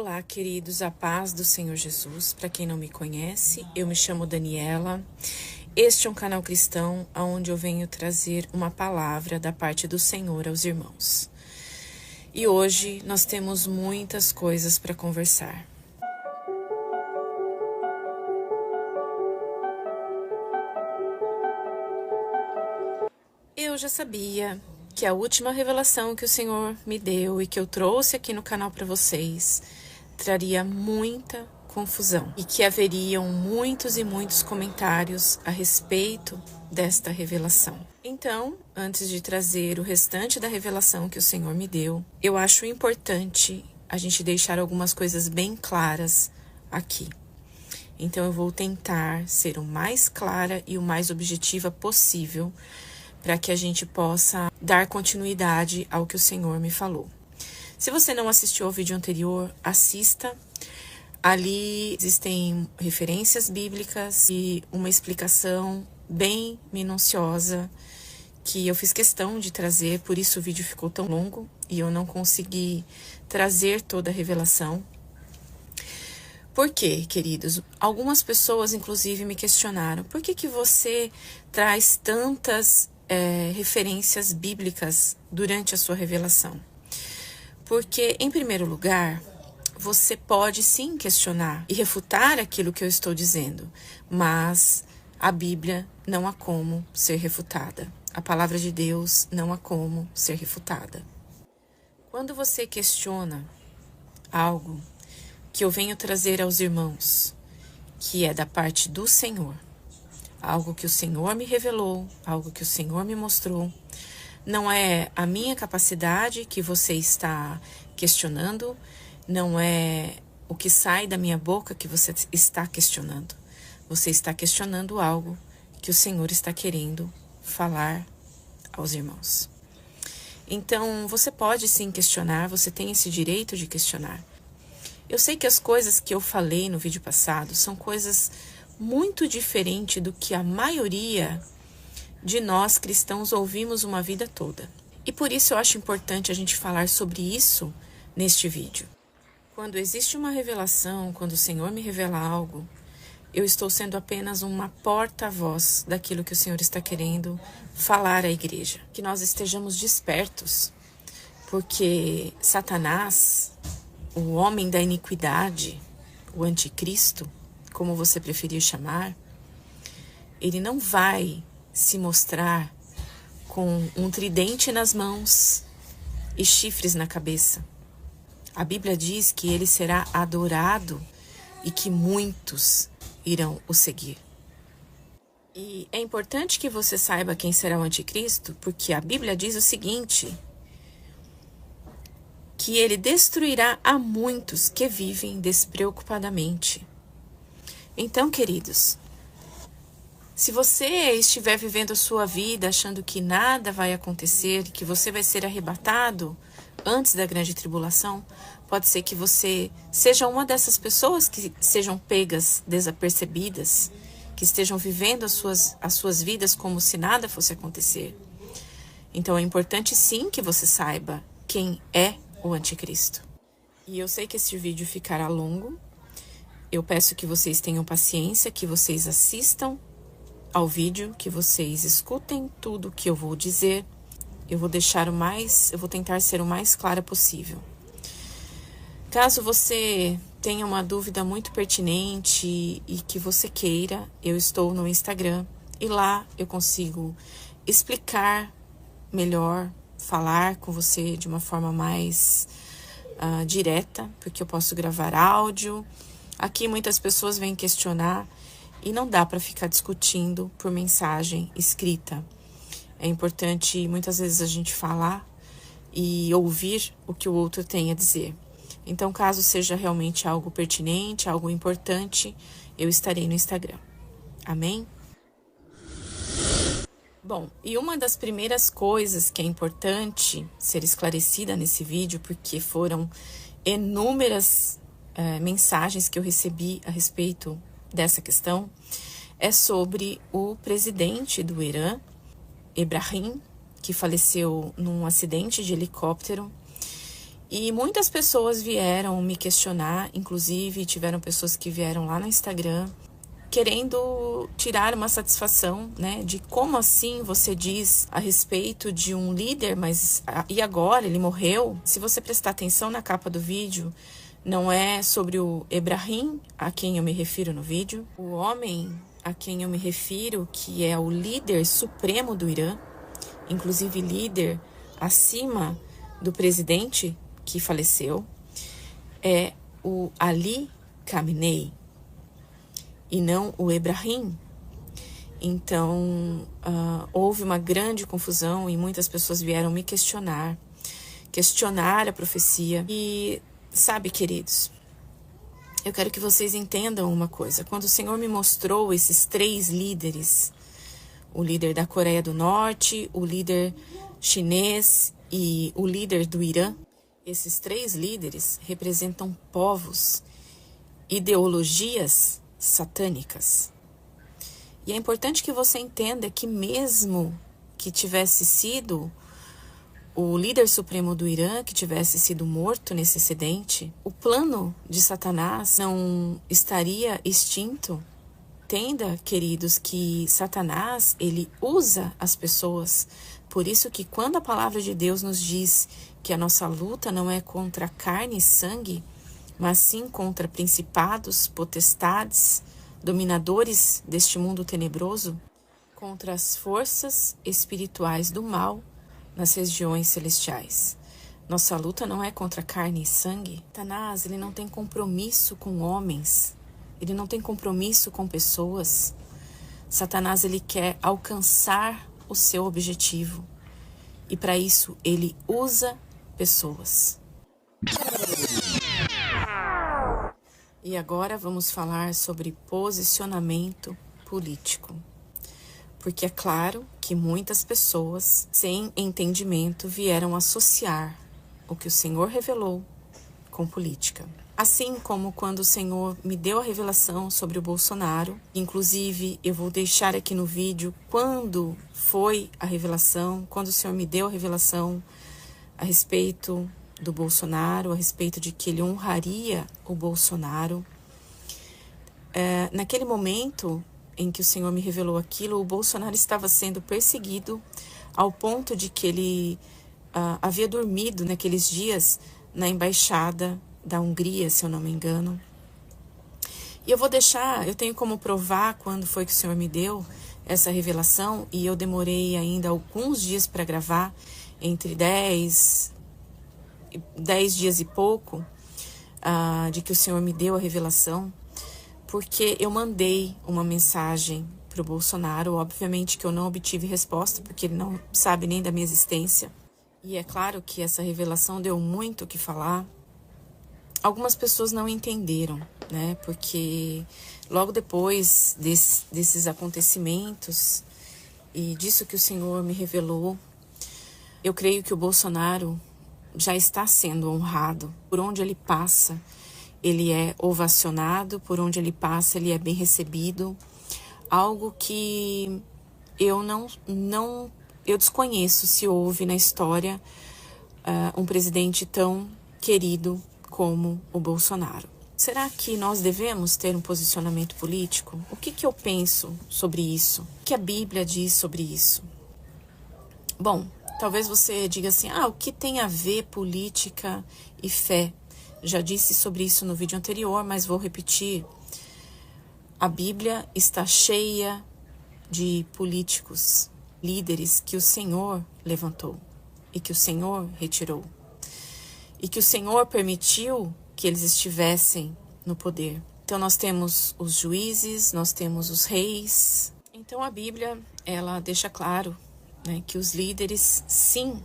Olá, queridos, a paz do Senhor Jesus. Para quem não me conhece, eu me chamo Daniela. Este é um canal cristão onde eu venho trazer uma palavra da parte do Senhor aos irmãos. E hoje nós temos muitas coisas para conversar. Eu já sabia que a última revelação que o Senhor me deu e que eu trouxe aqui no canal para vocês traria muita confusão e que haveriam muitos e muitos comentários a respeito desta revelação. Então, antes de trazer o restante da revelação que o Senhor me deu, eu acho importante a gente deixar algumas coisas bem claras aqui. Então, eu vou tentar ser o mais clara e o mais objetiva possível para que a gente possa dar continuidade ao que o Senhor me falou. Se você não assistiu ao vídeo anterior, assista. Ali existem referências bíblicas e uma explicação bem minuciosa que eu fiz questão de trazer, por isso o vídeo ficou tão longo e eu não consegui trazer toda a revelação. Por quê, queridos? Algumas pessoas, inclusive, me questionaram: por que você traz tantas referências bíblicas durante a sua revelação? Porque, em primeiro lugar, você pode sim questionar e refutar aquilo que eu estou dizendo, mas a Bíblia não há como ser refutada. A palavra de Deus não há como ser refutada. Quando você questiona algo que eu venho trazer aos irmãos, que é da parte do Senhor, algo que o Senhor me revelou, algo que o Senhor me mostrou, não é a minha capacidade que você está questionando, não é o que sai da minha boca que você está questionando. Você está questionando algo que o Senhor está querendo falar aos irmãos. Então, você pode sim questionar, você tem esse direito de questionar. Eu sei que as coisas que eu falei no vídeo passado são coisas muito diferentes do que a maioria de nós cristãos ouvimos uma vida toda. E por isso eu acho importante a gente falar sobre isso neste vídeo. Quando existe uma revelação, quando o Senhor me revela algo, eu estou sendo apenas uma porta-voz daquilo que o Senhor está querendo falar à igreja. Que nós estejamos despertos, porque Satanás, o homem da iniquidade, o anticristo, como você preferir chamar, ele não vai se mostrar com um tridente nas mãos e chifres na cabeça. A Bíblia diz que ele será adorado e que muitos irão o seguir. E é importante que você saiba quem será o anticristo, porque a Bíblia diz o seguinte: que ele destruirá a muitos que vivem despreocupadamente. Então, queridos, se você estiver vivendo a sua vida achando que nada vai acontecer, que você vai ser arrebatado antes da grande tribulação, pode ser que você seja uma dessas pessoas que sejam pegas, desapercebidas, que estejam vivendo as suas vidas como se nada fosse acontecer. Então é importante sim que você saiba quem é o anticristo. E eu sei que esse vídeo ficará longo. Eu peço que vocês tenham paciência, que vocês assistam ao vídeo, que vocês escutem tudo que eu vou dizer. Eu vou tentar ser o mais clara possível. Caso você tenha uma dúvida muito pertinente e que você queira, eu estou no Instagram e lá eu consigo explicar melhor, falar com você de uma forma mais direta, porque eu posso gravar áudio. Aqui muitas pessoas vêm questionar e não dá para ficar discutindo por mensagem escrita. É importante muitas vezes a gente falar e ouvir o que o outro tem a dizer. Então, caso seja realmente algo pertinente, algo importante, eu estarei no Instagram. Amém? Bom, e uma das primeiras coisas que é importante ser esclarecida nesse vídeo, porque foram inúmeras mensagens que eu recebi a respeito dessa questão, é sobre o presidente do Irã, Ebrahim, que faleceu num acidente de helicóptero E muitas pessoas vieram me questionar, inclusive tiveram pessoas que vieram lá no Instagram querendo tirar uma satisfação, né, de como assim você diz a respeito de um líder, mas e agora ele morreu? Se você prestar atenção na capa do vídeo, não é sobre o Ebrahim a quem eu me refiro no vídeo, o homem a quem eu me refiro, que é o líder supremo do Irã, inclusive líder acima do presidente que faleceu, é o Ali Khamenei, e não o Ebrahim. Então, houve uma grande confusão e muitas pessoas vieram me questionar a profecia. E, sabe, queridos, eu quero que vocês entendam uma coisa. Quando o Senhor me mostrou esses 3 líderes, o líder da Coreia do Norte, o líder chinês e o líder do Irã, esses 3 líderes representam povos, ideologias satânicas. E é importante que você entenda que mesmo que tivesse sido o líder supremo do Irã, que tivesse sido morto nesse acidente, o plano de Satanás não estaria extinto. Entenda, queridos, que Satanás, ele usa as pessoas. Por isso que quando a palavra de Deus nos diz que a nossa luta não é contra carne e sangue, mas sim contra principados, potestades, dominadores deste mundo tenebroso, contra as forças espirituais do mal nas regiões celestiais. Nossa luta não é contra carne e sangue. Satanás, ele não tem compromisso com homens, ele não tem compromisso com pessoas. Satanás, ele quer alcançar o seu objetivo, e para isso ele usa pessoas. E agora vamos falar sobre posicionamento político. Porque é claro que muitas pessoas, sem entendimento, vieram associar o que o Senhor revelou com política. Assim como quando o Senhor me deu a revelação sobre o Bolsonaro, inclusive eu vou deixar aqui no vídeo quando foi a revelação, quando o Senhor me deu a revelação a respeito do Bolsonaro, a respeito de que ele honraria o Bolsonaro. Naquele momento em que o Senhor me revelou aquilo, o Bolsonaro estava sendo perseguido ao ponto de que ele havia dormido naqueles dias na embaixada da Hungria, se eu não me engano. E eu tenho como provar quando foi que o Senhor me deu essa revelação, e eu demorei ainda alguns dias para gravar, entre 10 dias e pouco, de que o Senhor me deu a revelação, porque eu mandei uma mensagem para o Bolsonaro. Obviamente que eu não obtive resposta, porque ele não sabe nem da minha existência. E é claro que essa revelação deu muito o que falar. Algumas pessoas não entenderam, né? Porque logo depois desses acontecimentos e disso que o Senhor me revelou, eu creio que o Bolsonaro já está sendo honrado. Por onde ele passa, ele é ovacionado, por onde ele passa, ele é bem recebido. Algo que eu desconheço se houve na história um presidente tão querido como o Bolsonaro. Será que nós devemos ter um posicionamento político? O que eu penso sobre isso? O que a Bíblia diz sobre isso? Bom, talvez você diga assim, o que tem a ver política e fé? Já disse sobre isso no vídeo anterior, mas vou repetir. A Bíblia está cheia de políticos, líderes que o Senhor levantou e que o Senhor retirou. E que o Senhor permitiu que eles estivessem no poder. Então nós temos os juízes, nós temos os reis. Então a Bíblia, ela deixa claro, né, que os líderes, sim,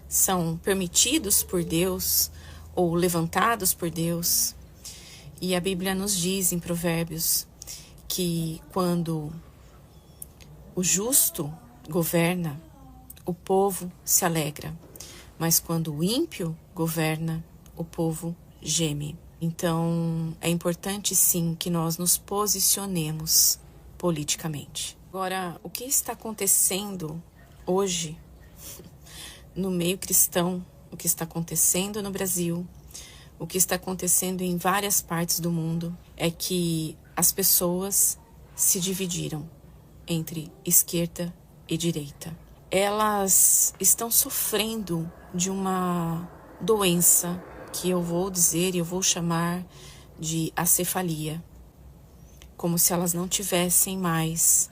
são permitidos por Deus ou levantados por Deus. E a Bíblia nos diz em Provérbios que quando o justo governa, o povo se alegra. Mas quando o ímpio governa, o povo geme. Então, é importante sim que nós nos posicionemos politicamente. Agora, o que está acontecendo hoje no meio cristão o que está acontecendo no Brasil, o que está acontecendo em várias partes do mundo, é que as pessoas se dividiram entre esquerda e direita. Elas estão sofrendo de uma doença que eu vou dizer e eu vou chamar de acefalia, como se elas não tivessem mais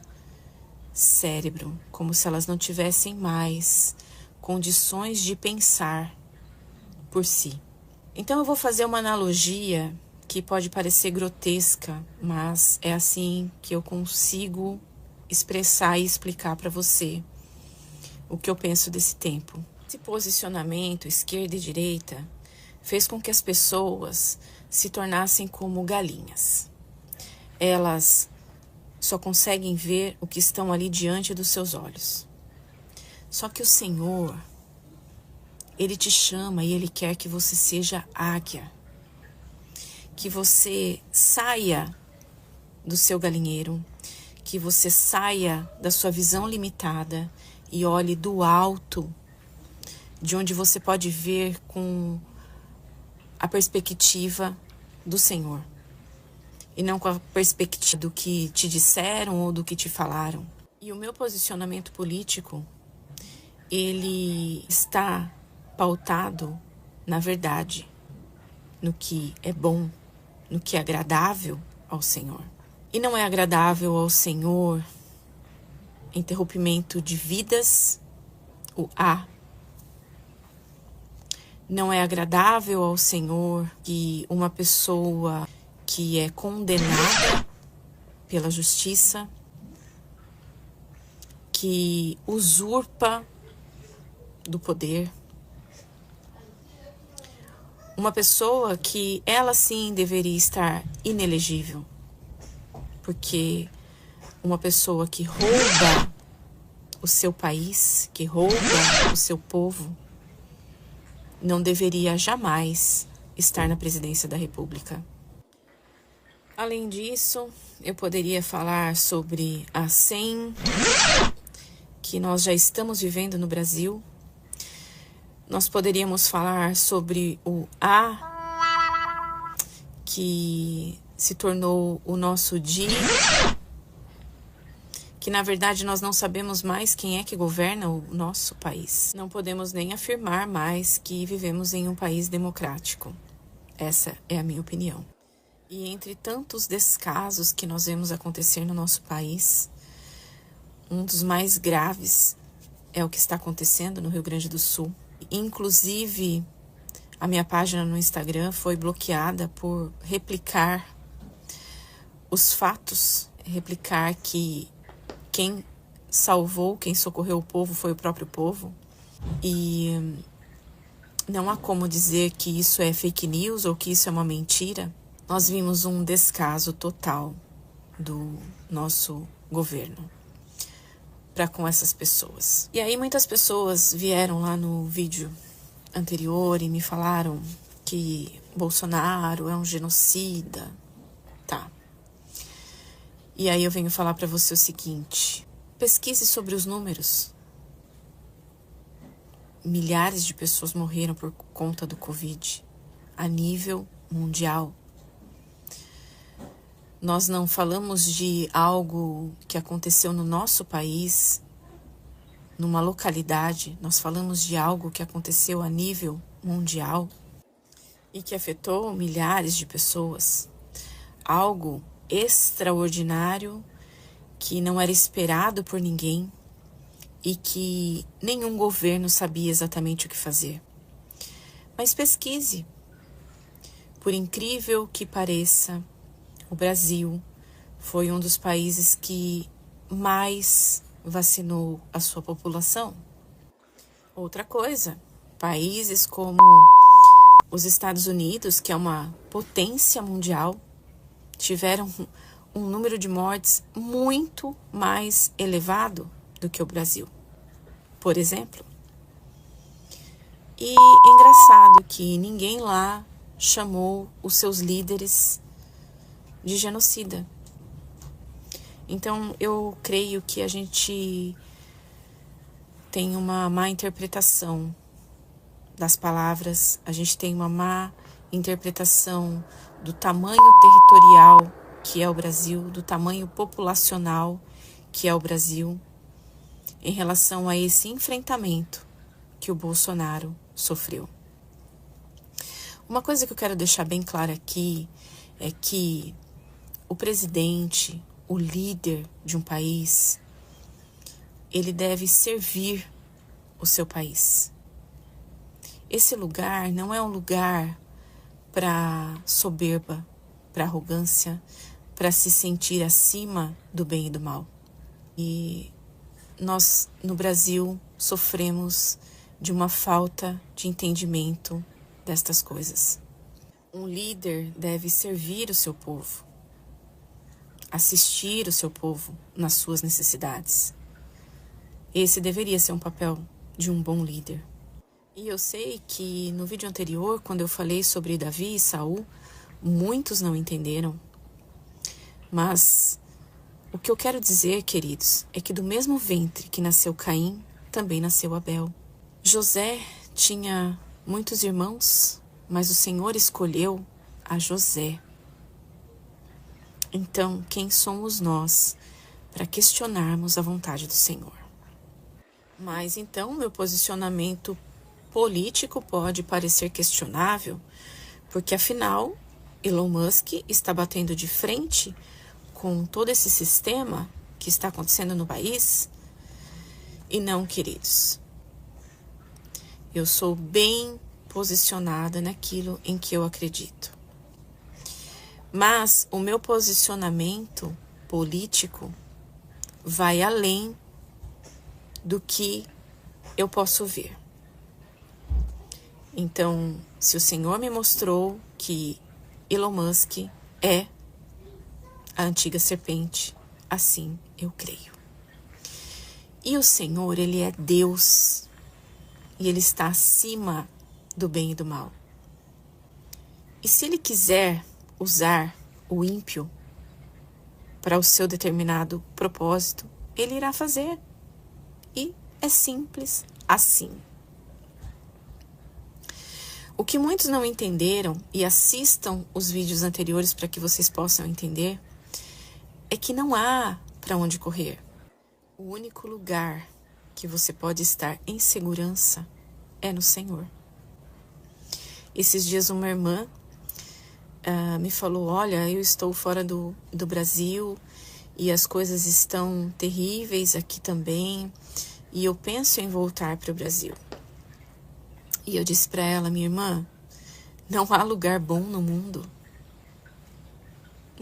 cérebro, como se elas não tivessem mais condições de pensar por si. Então eu vou fazer uma analogia que pode parecer grotesca, mas é assim que eu consigo expressar e explicar para você o que eu penso desse tempo. Esse posicionamento esquerda e direita fez com que as pessoas se tornassem como galinhas. Elas só conseguem ver o que estão ali diante dos seus olhos. Só que o Senhor, Ele te chama e Ele quer que você seja águia, que você saia do seu galinheiro, que você saia da sua visão limitada e olhe do alto, de onde você pode ver com a perspectiva do Senhor, e não com a perspectiva do que te disseram ou do que te falaram. E o meu posicionamento político, ele está pautado na verdade, no que é bom, no que é agradável ao Senhor. E não é agradável ao Senhor interrompimento de vidas, o A. Não é agradável ao Senhor que uma pessoa que é condenada pela justiça, que usurpa do poder, uma pessoa que ela sim deveria estar inelegível, porque uma pessoa que rouba o seu país, que rouba o seu povo, não deveria jamais estar na presidência da República. Além disso, eu poderia falar sobre a SEM que nós já estamos vivendo no Brasil. Nós poderíamos falar sobre o A, que se tornou o nosso DI, que na verdade nós não sabemos mais quem é que governa o nosso país. Não podemos nem afirmar mais que vivemos em um país democrático. Essa é a minha opinião. E entre tantos descasos que nós vemos acontecer no nosso país, um dos mais graves é o que está acontecendo no Rio Grande do Sul. Inclusive, a minha página no Instagram foi bloqueada por replicar os fatos, replicar que quem salvou, quem socorreu o povo foi o próprio povo. E não há como dizer que isso é fake news ou que isso é uma mentira. Nós vimos um descaso total do nosso governo para com essas pessoas. E aí muitas pessoas vieram lá no vídeo anterior e me falaram que Bolsonaro é um genocida. Tá. E aí eu venho falar para você o seguinte: pesquise sobre os números. Milhares de pessoas morreram por conta do Covid a nível mundial. Nós não falamos de algo que aconteceu no nosso país, numa localidade. Nós falamos de algo que aconteceu a nível mundial e que afetou milhares de pessoas. Algo extraordinário que não era esperado por ninguém e que nenhum governo sabia exatamente o que fazer. Mas pesquise. Por incrível que pareça, o Brasil foi um dos países que mais vacinou a sua população. Outra coisa, países como os Estados Unidos, que é uma potência mundial, tiveram um número de mortes muito mais elevado do que o Brasil, por exemplo. E é engraçado que ninguém lá chamou os seus líderes de genocida. Então, eu creio que a gente tem uma má interpretação das palavras, a gente tem uma má interpretação do tamanho territorial que é o Brasil, do tamanho populacional que é o Brasil, em relação a esse enfrentamento que o Bolsonaro sofreu. Uma coisa que eu quero deixar bem clara aqui é que o presidente, o líder de um país, ele deve servir o seu país. Esse lugar não é um lugar para soberba, para arrogância, para se sentir acima do bem e do mal. E nós, no Brasil, sofremos de uma falta de entendimento destas coisas. Um líder deve servir o seu povo, assistir o seu povo nas suas necessidades. Esse deveria ser um papel de um bom líder. E eu sei que no vídeo anterior, quando eu falei sobre Davi e Saul, muitos não entenderam. Mas o que eu quero dizer, queridos, é que do mesmo ventre que nasceu Caim, também nasceu Abel. José tinha muitos irmãos, mas o Senhor escolheu a José. Então, quem somos nós para questionarmos a vontade do Senhor? Mas então, meu posicionamento político pode parecer questionável, porque afinal, Elon Musk está batendo de frente com todo esse sistema que está acontecendo no país. E não, queridos, eu sou bem posicionada naquilo em que eu acredito. Mas o meu posicionamento político vai além do que eu posso ver. Então, se o Senhor me mostrou que Elon Musk é a antiga serpente, assim eu creio. E o Senhor, Ele é Deus, e Ele está acima do bem e do mal. E se Ele quiser usar o ímpio para o seu determinado propósito, Ele irá fazer. E é simples assim. O que muitos não entenderam, e assistam os vídeos anteriores para que vocês possam entender, é que não há para onde correr. O único lugar que você pode estar em segurança é no Senhor. Esses dias uma irmã me falou, olha, eu estou fora do Brasil e as coisas estão terríveis aqui também e eu penso em voltar para o Brasil. E eu disse para ela, minha irmã, não há lugar bom no mundo.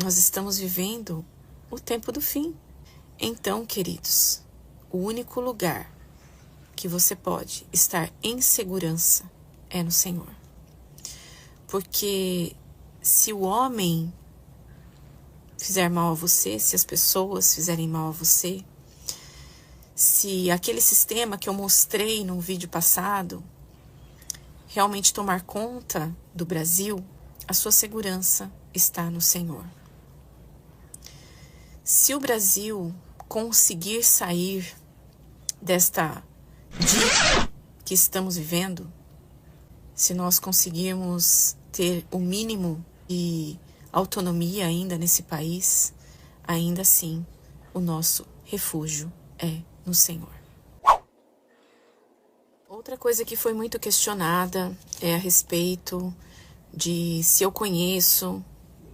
Nós estamos vivendo o tempo do fim. Então, queridos, o único lugar que você pode estar em segurança é no Senhor. Porque se o homem fizer mal a você, se as pessoas fizerem mal a você, se aquele sistema que eu mostrei no vídeo passado realmente tomar conta do Brasil, a sua segurança está no Senhor. Se o Brasil conseguir sair desta dívida que estamos vivendo, se nós conseguirmos ter o mínimo de autonomia ainda nesse país, ainda assim o nosso refúgio é no Senhor. Outra coisa que foi muito questionada é a respeito de se eu conheço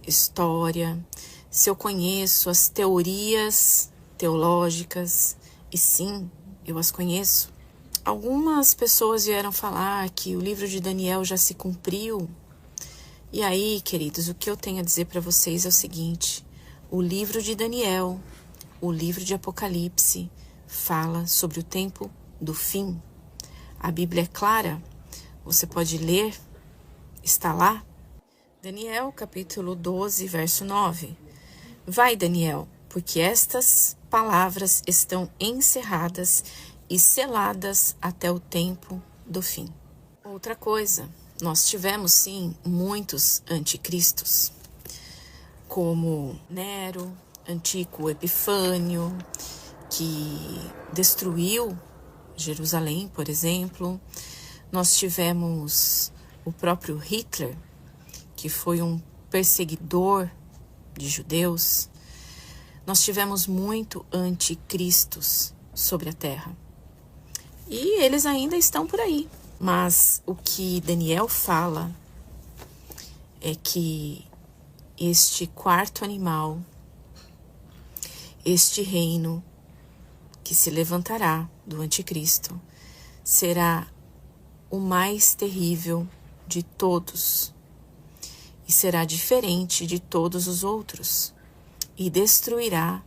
história, se eu conheço as teorias teológicas, e sim, eu as conheço. Algumas pessoas vieram falar que o livro de Daniel já se cumpriu. E aí, queridos, o que eu tenho a dizer para vocês é o seguinte: o livro de Daniel, o livro de Apocalipse, fala sobre o tempo do fim. A Bíblia é clara, você pode ler, está lá. Daniel, capítulo 12, verso 9. Vai, Daniel, porque estas palavras estão encerradas e seladas até o tempo do fim. Outra coisa, nós tivemos sim muitos anticristos, como Nero, Antíoco Epifânio, que destruiu Jerusalém, por exemplo. Nós tivemos o próprio Hitler, que foi um perseguidor de judeus. Nós tivemos muito anticristos sobre a terra. E eles ainda estão por aí. Mas o que Daniel fala é que este quarto animal, este reino que se levantará do anticristo, será o mais terrível de todos e será diferente de todos os outros e destruirá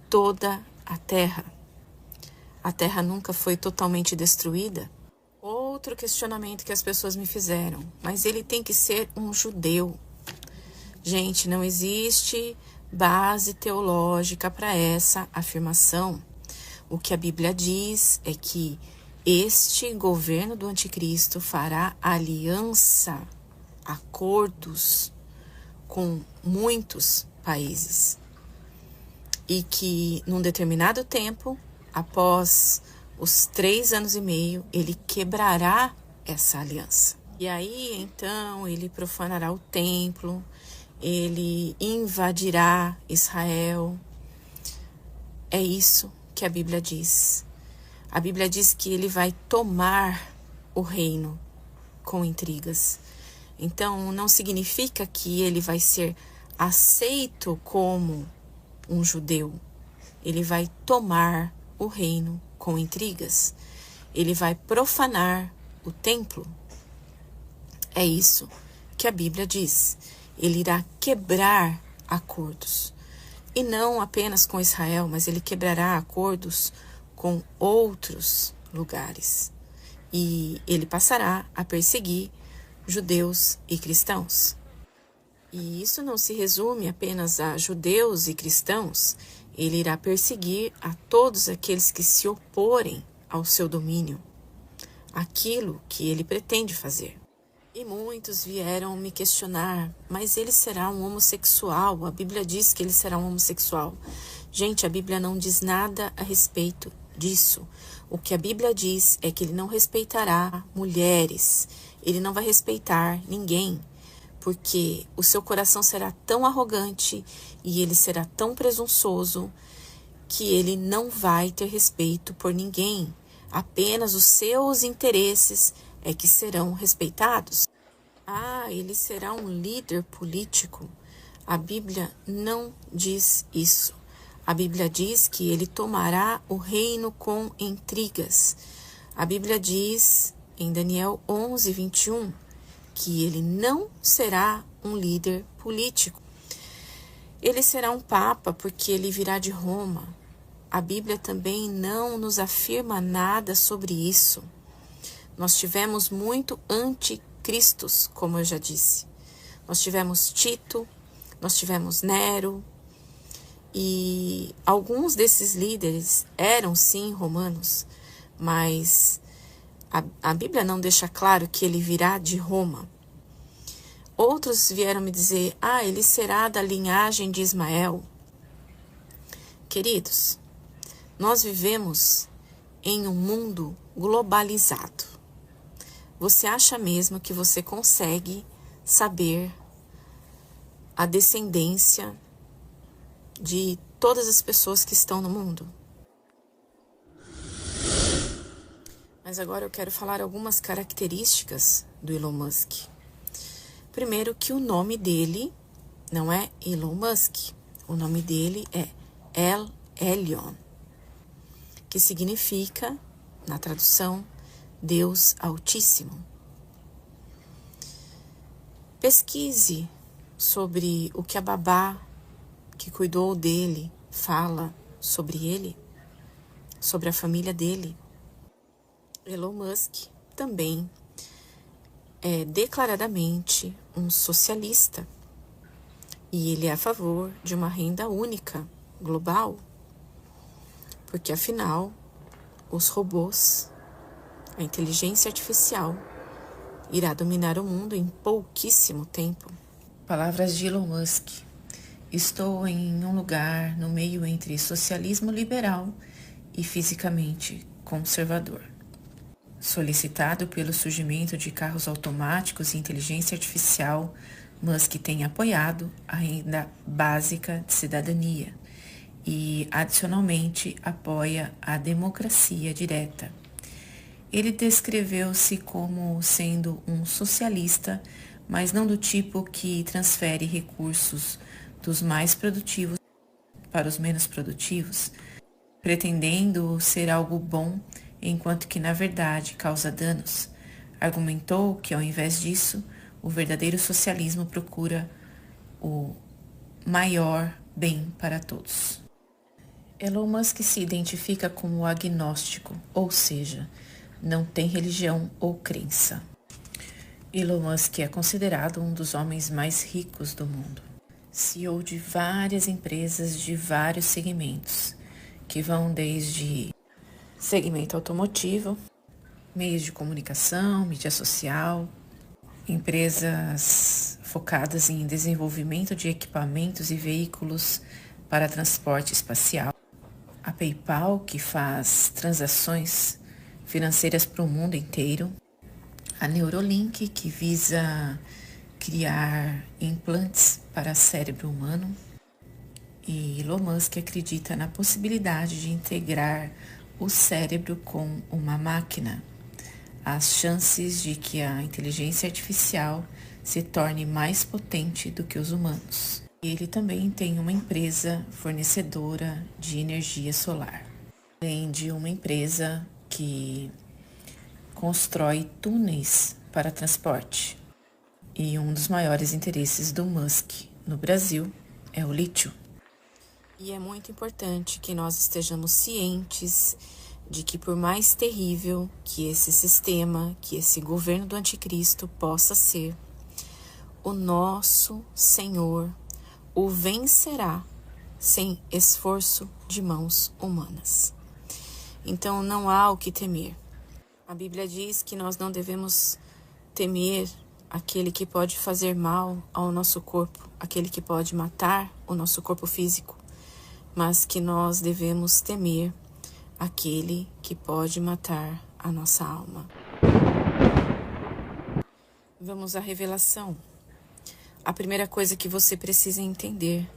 toda a terra. A terra nunca foi totalmente destruída. Outro questionamento que as pessoas me fizeram, mas ele tem que ser um judeu. Gente, não existe base teológica para essa afirmação. O que a Bíblia diz é que este governo do anticristo fará aliança, acordos com muitos países. E que num determinado tempo, após os 3 anos e meio, ele quebrará essa aliança. E aí, então, ele profanará o templo, ele invadirá Israel. É isso que a Bíblia diz. A Bíblia diz que ele vai tomar o reino com intrigas. Então, não significa que ele vai ser aceito como um judeu. Ele vai tomar o reino com intrigas. Ele vai profanar o templo. É isso que a Bíblia diz. Ele irá quebrar acordos. E não apenas com Israel, mas ele quebrará acordos com outros lugares. E ele passará a perseguir judeus e cristãos. E isso não se resume apenas a judeus e cristãos. Ele irá perseguir a todos aqueles que se oporem ao seu domínio, aquilo que ele pretende fazer. E muitos vieram me questionar, mas ele será um homossexual? A Bíblia diz que ele será um homossexual. Gente, a Bíblia não diz nada a respeito disso. O que a Bíblia diz é que ele não respeitará mulheres, ele não vai respeitar ninguém, porque o seu coração será tão arrogante e ele será tão presunçoso que ele não vai ter respeito por ninguém. Apenas os seus interesses é que serão respeitados. Ele será um líder político. A Bíblia não diz isso. A Bíblia diz que ele tomará o reino com intrigas. A Bíblia diz em Daniel 11, 21, que ele não será um líder político. Ele será um papa porque ele virá de Roma. A Bíblia também não nos afirma nada sobre isso. Nós tivemos muito anticristos, como eu já disse. Nós tivemos Tito, nós tivemos Nero, e alguns desses líderes eram sim romanos, mas a Bíblia não deixa claro que ele virá de Roma. Outros vieram me dizer, ele será da linhagem de Ismael. Queridos, nós vivemos em um mundo globalizado. Você acha mesmo que você consegue saber a descendência de todas as pessoas que estão no mundo? Mas agora eu quero falar algumas características do Elon Musk. Primeiro, que o nome dele não é Elon Musk. O nome dele é El Elyon, que significa, na tradução, Deus Altíssimo. Pesquise sobre o que a babá que cuidou dele fala sobre ele, sobre a família dele. Elon Musk também é declaradamente um socialista e ele é a favor de uma renda única global, porque afinal os robôs, a inteligência artificial irá dominar o mundo em pouquíssimo tempo. Palavras de Elon Musk. Estou em um lugar no meio entre socialismo liberal e fisicamente conservador. Solicitado pelo surgimento de carros automáticos e inteligência artificial, Musk tem apoiado a renda básica de cidadania e, adicionalmente, apoia a democracia direta. Ele descreveu-se como sendo um socialista, mas não do tipo que transfere recursos dos mais produtivos para os menos produtivos, pretendendo ser algo bom, enquanto que na verdade causa danos. Argumentou que, ao invés disso, o verdadeiro socialismo procura o maior bem para todos. Elon Musk se identifica como agnóstico, ou seja, não tem religião ou crença. Elon Musk é considerado um dos homens mais ricos do mundo. CEO de várias empresas de vários segmentos, que vão desde segmento automotivo, meios de comunicação, mídia social, empresas focadas em desenvolvimento de equipamentos e veículos para transporte espacial, a PayPal, que faz transações financeiras para o mundo inteiro, a Neuralink, que visa criar implantes para cérebro humano, e Elon Musk acredita na possibilidade de integrar o cérebro com uma máquina. As chances de que a inteligência artificial se torne mais potente do que os humanos. Ele também tem uma empresa fornecedora de energia solar, além de uma empresa que constrói túneis para transporte. E um dos maiores interesses do Musk no Brasil é o lítio. E é muito importante que nós estejamos cientes de que, por mais terrível que esse sistema, que esse governo do anticristo possa ser, o nosso Senhor o vencerá sem esforço de mãos humanas. Então não há o que temer. A Bíblia diz que nós não devemos temer aquele que pode fazer mal ao nosso corpo, aquele que pode matar o nosso corpo físico, mas que nós devemos temer aquele que pode matar a nossa alma. Vamos à revelação. A primeira coisa que você precisa entender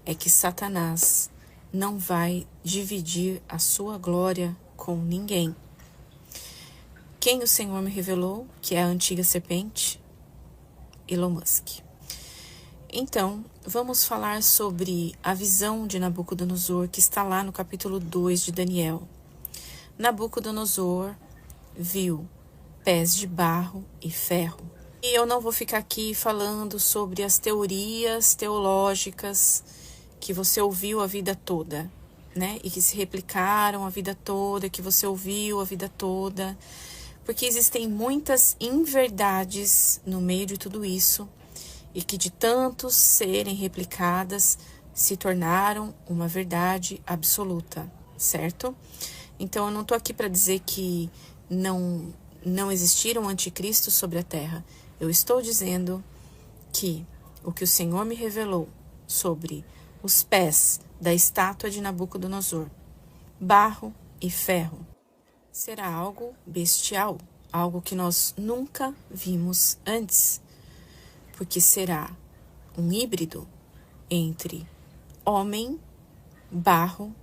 é que Satanás não vai dividir a sua glória com ninguém. Quem o Senhor me revelou, que é a antiga serpente? Elon Musk. Então, vamos falar sobre a visão de Nabucodonosor, que está lá no capítulo 2 de Daniel. Nabucodonosor viu pés de barro e ferro. E eu não vou ficar aqui falando sobre as teorias teológicas que você ouviu a vida toda, né? E que se replicaram a vida toda, que você ouviu a vida toda, porque existem muitas inverdades no meio de tudo isso, e que de tantos serem replicadas, se tornaram uma verdade absoluta, certo? Então, eu não estou aqui para dizer que não existiram anticristos sobre a terra. Eu estou dizendo que o que o Senhor me revelou sobre os pés da estátua de Nabucodonosor, barro e ferro, será algo bestial, algo que nós nunca vimos antes, porque será um híbrido entre homem, barro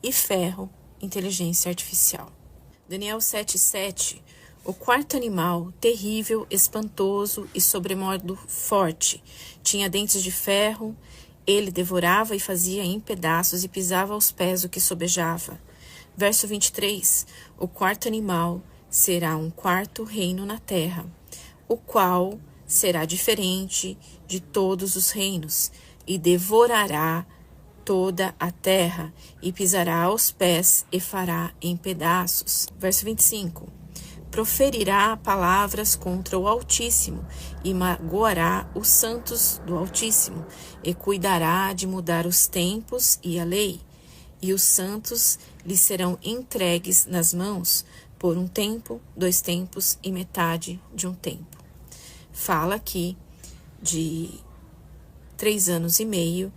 e ferro, inteligência artificial. Daniel 7:7, o quarto animal, terrível, espantoso e sobremodo forte, tinha dentes de ferro, ele devorava e fazia em pedaços e pisava aos pés o que sobejava. Verso 23, o quarto animal será um quarto reino na terra, o qual será diferente de todos os reinos, e devorará toda a terra, e pisará aos pés, e fará em pedaços. Verso 25. Proferirá palavras contra o Altíssimo, e magoará os santos do Altíssimo, e cuidará de mudar os tempos e a lei, e os santos lhe serão entregues nas mãos, por um tempo, 2 tempos e metade de um tempo. Fala aqui de 3 anos e meio,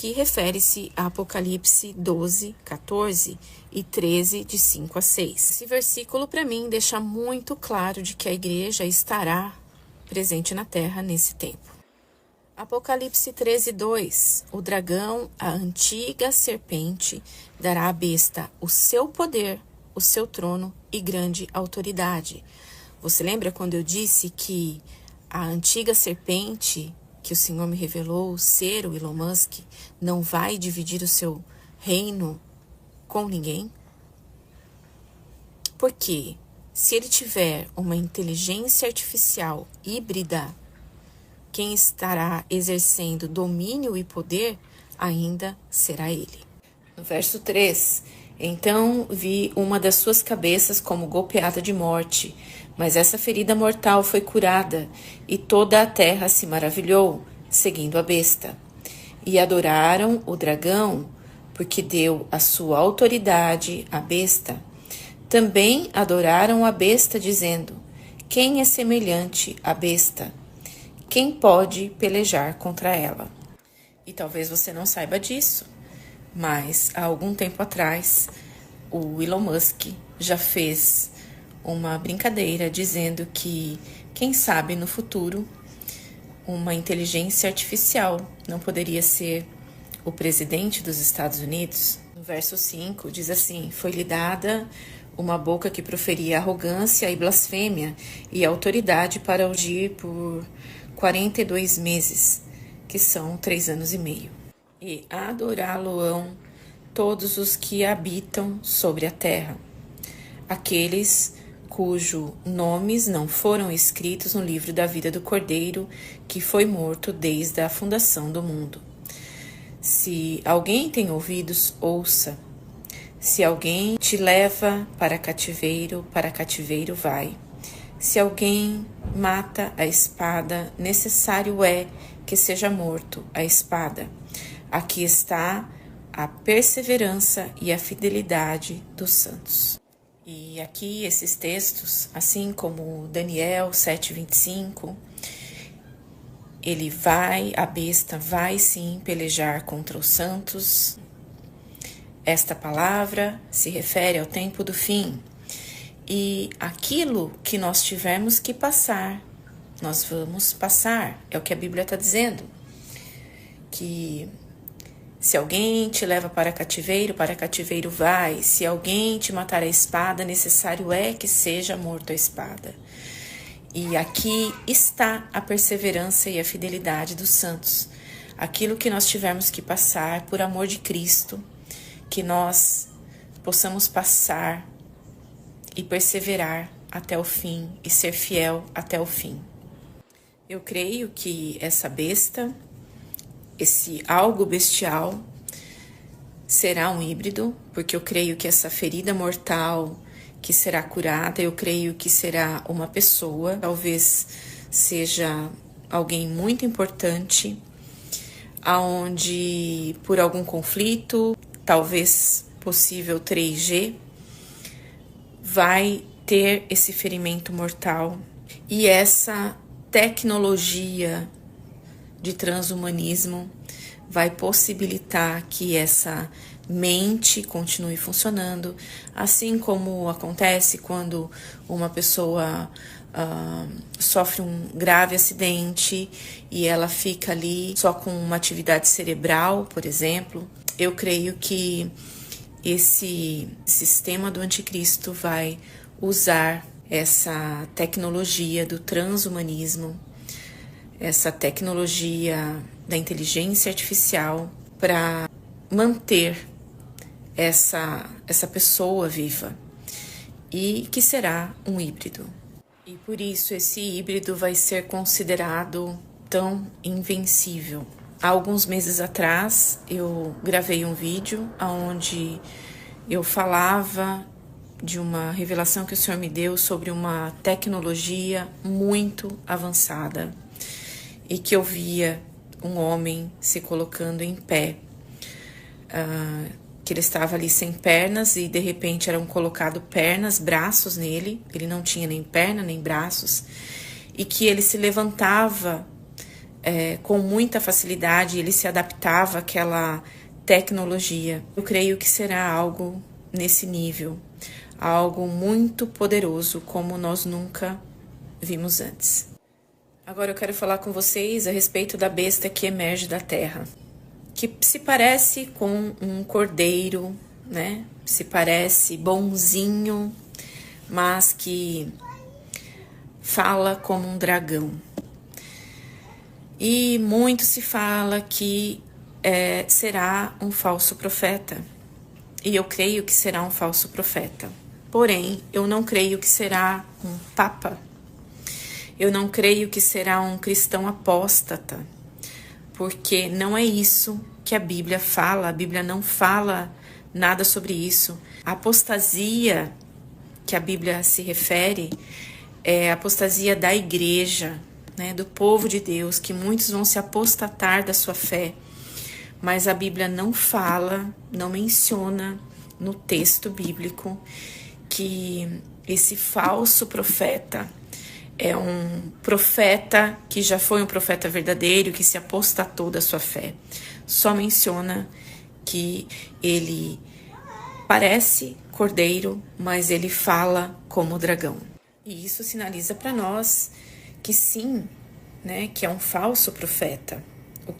que refere-se a Apocalipse 12, 14 e 13, de 5 a 6. Esse versículo, para mim, deixa muito claro de que a igreja estará presente na terra nesse tempo. Apocalipse 13, 2. O dragão, a antiga serpente, dará à besta o seu poder, o seu trono e grande autoridade. Você lembra quando eu disse que a antiga serpente que o Senhor me revelou ser o Elon Musk não vai dividir o seu reino com ninguém? Porque se ele tiver uma inteligência artificial híbrida, quem estará exercendo domínio e poder ainda será ele. No verso 3, então vi uma das suas cabeças como golpeada de morte, mas essa ferida mortal foi curada, e toda a terra se maravilhou, seguindo a besta. E adoraram o dragão, porque deu a sua autoridade à besta. Também adoraram a besta, dizendo: quem é semelhante à besta? Quem pode pelejar contra ela? E talvez você não saiba disso, mas há algum tempo atrás, o Elon Musk já fez uma brincadeira dizendo que, quem sabe no futuro, uma inteligência artificial não poderia ser o presidente dos Estados Unidos. No verso 5 diz assim: foi-lhe dada uma boca que proferia arrogância e blasfêmia e autoridade para ungir por 42 meses, que são 3 anos e meio. E adorá-lo-ão todos os que habitam sobre a terra, aqueles cujos nomes não foram escritos no livro da vida do Cordeiro, que foi morto desde a fundação do mundo. Se alguém tem ouvidos, ouça. Se alguém te leva para cativeiro vai. Se alguém mata a espada, necessário é que seja morto a espada. Aqui está a perseverança e a fidelidade dos santos. E aqui esses textos, assim como Daniel 7:25, a besta vai sim pelejar contra os santos. Esta palavra se refere ao tempo do fim. E aquilo que nós tivermos que passar, nós vamos passar. É o que a Bíblia está dizendo. Que se alguém te leva para cativeiro vai. Se alguém te matar a espada, necessário é que seja morto a espada. E aqui está a perseverança e a fidelidade dos santos. Aquilo que nós tivermos que passar por amor de Cristo, que nós possamos passar e perseverar até o fim e ser fiel até o fim. Eu creio que essa besta, esse algo bestial, será um híbrido, porque eu creio que essa ferida mortal que será curada, eu creio que será uma pessoa, talvez seja alguém muito importante, aonde por algum conflito, talvez possível 3G, vai ter esse ferimento mortal. E essa tecnologia de transhumanismo vai possibilitar que essa mente continue funcionando, assim como acontece quando uma pessoa sofre um grave acidente e ela fica ali só com uma atividade cerebral, por exemplo. Eu creio que esse sistema do anticristo vai usar essa tecnologia do transhumanismo, essa tecnologia da inteligência artificial para manter essa pessoa viva, e que será um híbrido. E por isso esse híbrido vai ser considerado tão invencível. Há alguns meses atrás eu gravei um vídeo onde eu falava de uma revelação que o Senhor me deu sobre uma tecnologia muito avançada e que eu via um homem se colocando em pé, que ele estava ali sem pernas e de repente eram colocados pernas, braços nele, ele não tinha nem perna nem braços, e que ele se levantava com muita facilidade, ele se adaptava àquela tecnologia. Eu creio que será algo nesse nível, algo muito poderoso, como nós nunca vimos antes. Agora eu quero falar com vocês a respeito da besta que emerge da terra, que se parece com um cordeiro, né? Se parece bonzinho, mas que fala como um dragão. E muito se fala que será um falso profeta. E eu creio que será um falso profeta. Porém, eu não creio que será um papa. Eu não creio que será um cristão apóstata. Porque não é isso que a Bíblia fala. A Bíblia não fala nada sobre isso. A apostasia que a Bíblia se refere é a apostasia da igreja, né, do povo de Deus, que muitos vão se apostatar da sua fé, mas a Bíblia não fala, não menciona no texto bíblico que esse falso profeta é um profeta que já foi um profeta verdadeiro, que se apostatou da sua fé. Só menciona que ele parece cordeiro, mas ele fala como dragão. E isso sinaliza para nós que sim, né, que é um falso profeta.